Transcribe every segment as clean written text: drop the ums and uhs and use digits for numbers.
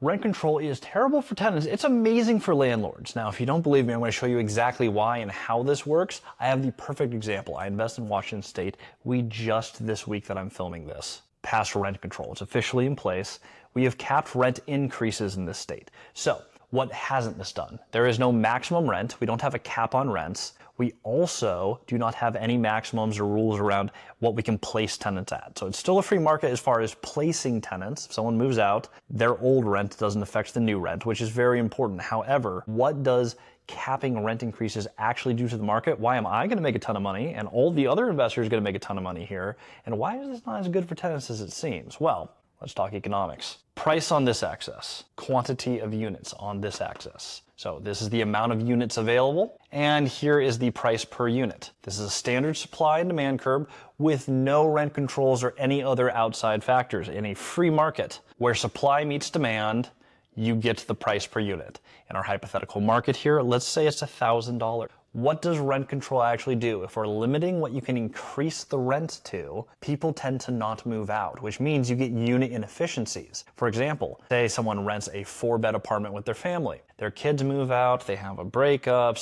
Rent control is terrible for tenants. It's amazing for landlords. Now, if you don't believe me, I'm going to show you exactly why and how this works. I have the perfect example. I invest in Washington State. We just this week that I'm filming this passed rent control. It's officially in place. We have capped rent increases in this state. So what hasn't this done? There is no maximum rent. We don't have a cap on rents. We also do not have any maximums or rules around what we can place tenants at. So it's still a free market as far as placing tenants. If someone moves out, their old rent doesn't affect the new rent, which is very important. However, what does capping rent increases actually do to the market? Why am I going to make a ton of money and all the other investors are going to make a ton of money here? And why is this not as good for tenants as it seems? Well, let's talk economics. Price on this axis, quantity of units on this axis. So this is the amount of units available, and here is the price per unit. This is a standard supply and demand curve with no rent controls or any other outside factors. In a free market where supply meets demand, you get the price per unit. In our hypothetical market here, let's say it's $1,000. What does rent control actually do? If we're limiting what you can increase the rent to, people tend to not move out, which means you get unit inefficiencies. For example, say someone rents a 4-bed apartment with their family. Their kids move out, they have a breakup,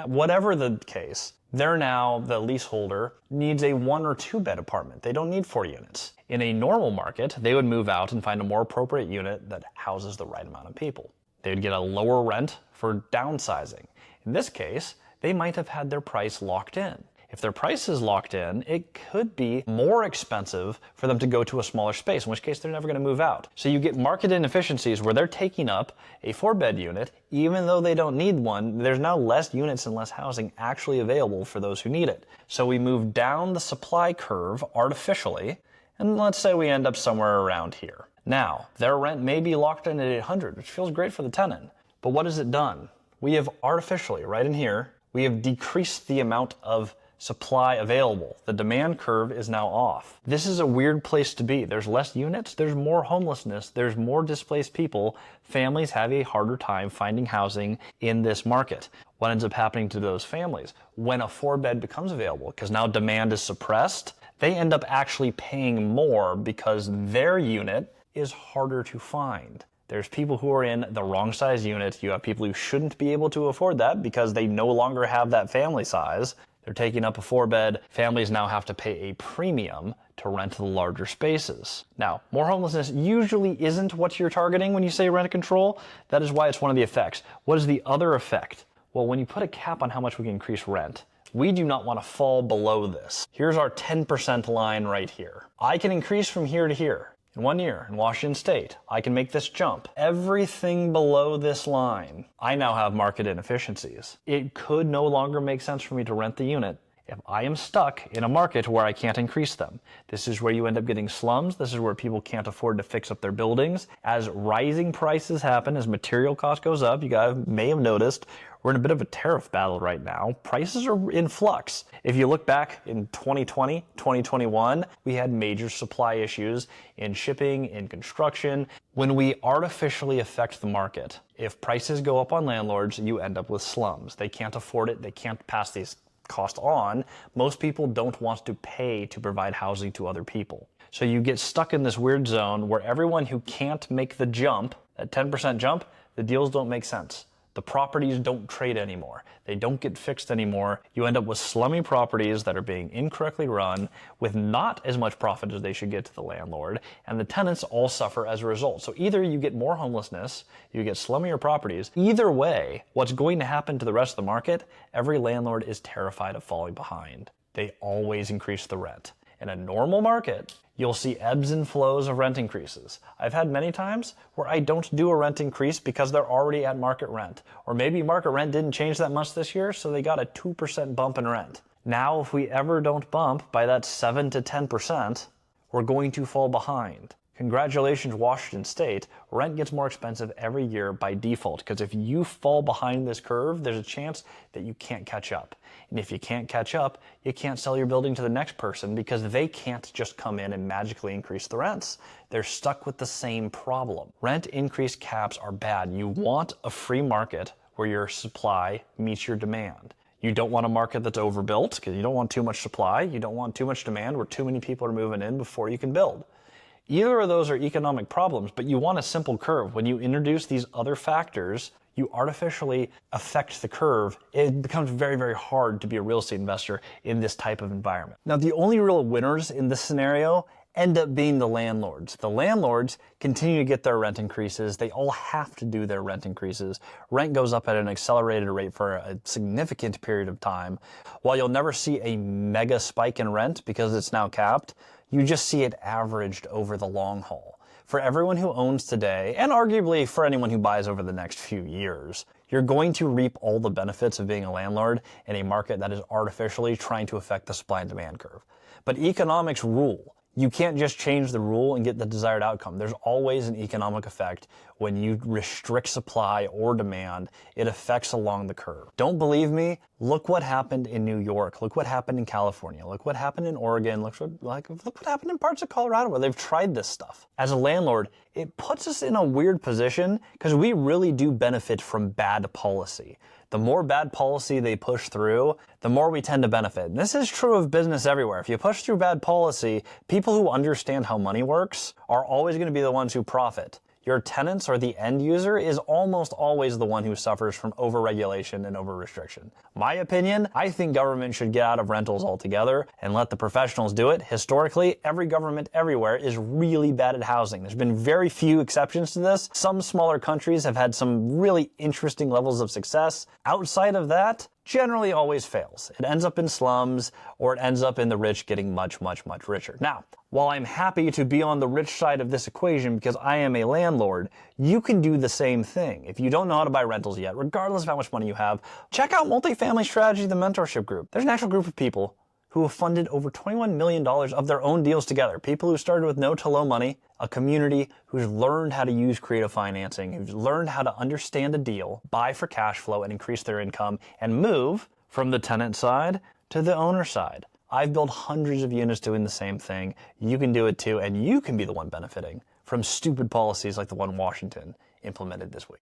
whatever the case. They're now, the leaseholder needs a 1 or 2-bed apartment. They don't need 4 units. In a normal market, they would move out and find a more appropriate unit that houses the right amount of people. They would get a lower rent for downsizing. In this case, they might have had their price locked in. If their price is locked in, it could be more expensive for them to go to a smaller space, in which case they're never going to move out. So you get market inefficiencies where they're taking up a 4-bed unit, even though they don't need one. There's now less units and less housing actually available for those who need it. So we move down the supply curve artificially, and let's say we end up somewhere around here. Now, their rent may be locked in at $800, which feels great for the tenant. But what has it done? We have artificially, right in here, we have decreased the amount of supply available. The demand curve is now off. This is a weird place to be. There's less units, there's more homelessness, there's more displaced people. Families have a harder time finding housing in this market. What ends up happening to those families? When a 4-bed becomes available, because now demand is suppressed, they end up actually paying more because their unit is harder to find. There's people who are in the wrong size unit. You have people who shouldn't be able to afford that because they no longer have that family size. They're taking up a 4-bed. Families now have to pay a premium to rent the larger spaces. Now, more homelessness usually isn't what you're targeting when you say rent control. That is why it's one of the effects. What is the other effect? Well, when you put a cap on how much we can increase rent, we do not want to fall below this. Here's our 10% line right here. I can increase from here to here. In 1 year, in Washington State, I can make this jump. Everything below this line, I now have market inefficiencies. It could no longer make sense for me to rent the unit if I am stuck in a market where I can't increase them. This is where you end up getting slums. This is where people can't afford to fix up their buildings. As rising prices happen, as material cost goes up, you guys may have noticed, we're in a bit of a tariff battle right now. Prices are in flux. If you look back in 2020, 2021, we had major supply issues in shipping, in construction. When we artificially affect the market, if prices go up on landlords, you end up with slums. They can't afford it. They can't pass these cost on. Most people don't want to pay to provide housing to other people. So you get stuck in this weird zone where everyone who can't make the jump, that 10% jump, the deals don't make sense. The properties don't trade anymore. They don't get fixed anymore. You end up with slummy properties that are being incorrectly run with not as much profit as they should get to the landlord, and the tenants all suffer as a result. So either you get more homelessness, you get slummier properties. Either way, what's going to happen to the rest of the market? Every landlord is terrified of falling behind. They always increase the rent. In a normal market, you'll see ebbs and flows of rent increases. I've had many times where I don't do a rent increase because they're already at market rent. Or maybe market rent didn't change that much this year, so they got a 2% bump in rent. Now, if we ever don't bump by that 7 to 10%, we're going to fall behind. Congratulations, Washington State. Rent gets more expensive every year by default, because if you fall behind this curve, there's a chance that you can't catch up. And if you can't catch up, you can't sell your building to the next person because they can't just come in and magically increase the rents. They're stuck with the same problem. Rent increase caps are bad. You want a free market where your supply meets your demand. You don't want a market that's overbuilt because you don't want too much supply. You don't want too much demand where too many people are moving in before you can build. Either of those are economic problems, but you want a simple curve. When you introduce these other factors, you artificially affect the curve. It becomes very, very hard to be a real estate investor in this type of environment. Now, the only real winners in this scenario end up being the landlords. The landlords continue to get their rent increases. They all have to do their rent increases. Rent goes up at an accelerated rate for a significant period of time. While you'll never see a mega spike in rent because it's now capped, you just see it averaged over the long haul. For everyone who owns today, and arguably for anyone who buys over the next few years, you're going to reap all the benefits of being a landlord in a market that is artificially trying to affect the supply and demand curve. But economics rule. You can't just change the rule and get the desired outcome. There's always an economic effect when you restrict supply or demand. It affects along the curve. Don't believe me? Look what happened in New York. Look what happened in California. Look what happened in Oregon. Look what happened in parts of Colorado where they've tried this stuff. As a landlord, it puts us in a weird position because we really do benefit from bad policy. The more bad policy they push through, the more we tend to benefit. And this is true of business everywhere. If you push through bad policy, people who understand how money works are always going to be the ones who profit. Your tenants or the end user is almost always the one who suffers from overregulation and over-restriction. My opinion, I think government should get out of rentals altogether and let the professionals do it. Historically, every government everywhere is really bad at housing. There's been very few exceptions to this. Some smaller countries have had some really interesting levels of success. Outside of that, generally always fails. It ends up in slums, or it ends up in the rich getting much, much, much richer. Now, while I'm happy to be on the rich side of this equation because I am a landlord, you can do the same thing. If you don't know how to buy rentals yet, regardless of how much money you have, check out Multifamily Strategy, the mentorship group. There's an actual group of people who have funded over $21 million of their own deals together. People who started with no to low money, a community who's learned how to use creative financing, who's learned how to understand a deal, buy for cash flow and increase their income, and move from the tenant side to the owner side. I've built hundreds of units doing the same thing. You can do it too, and you can be the one benefiting from stupid policies like the one Washington implemented this week.